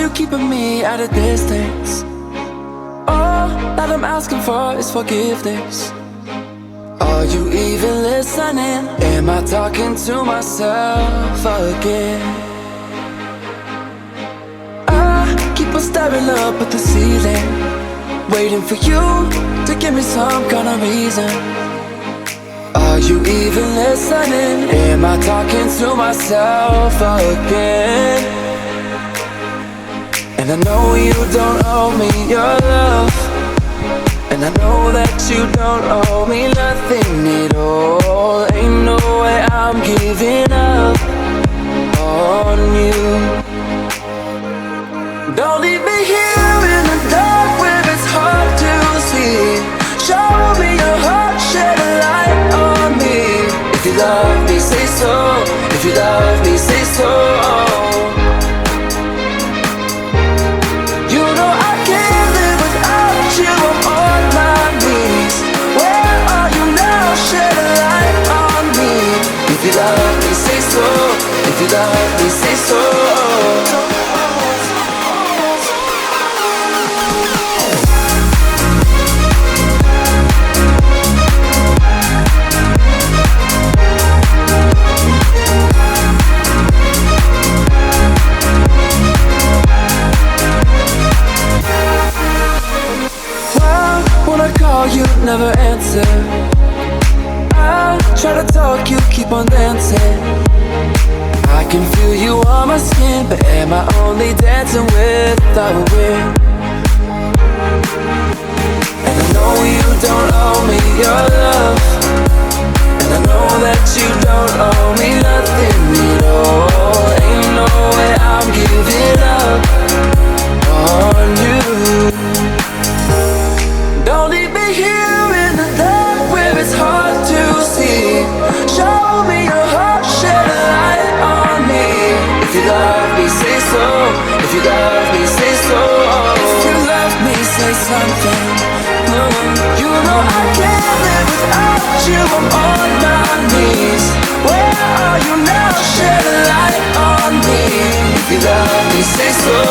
you keeping me at a distance? All that I'm asking for is forgiveness. Are you even listening? Am I talking to myself again? I keep on staring up at the ceiling, waiting for you to give me some kind of reason. Are you even listening? Am I talking to myself again? And I know you don't owe me your love, and I know that you don't owe me nothing at all. Ain't no way I'm giving up on you. Don't leave me here in the dark where it's hard to see. Show me your heart, shed a light on me. If you love me, say so. If you love me, say so. You know I can't live without you. I'm on my knees. Where are you now? Shed a light on me. If you love me, say so. If you love me, say so. You never answer. I try to talk, you keep on dancing. I can feel you on my skin, but am I only dancing with the wind? And I know you don't owe me your love, and I know that you don't owe me nothing at all. Ain't no way I'm giving up on you. Don't leave me here in the dark where it's hard to see. Show me your heart, shed a light on me. If you love me, say so. If you love me, say so. If you love me, say something. You know I can't live without you. I'm on my knees. Where are you now? Shed a light on me. If you love me, say so.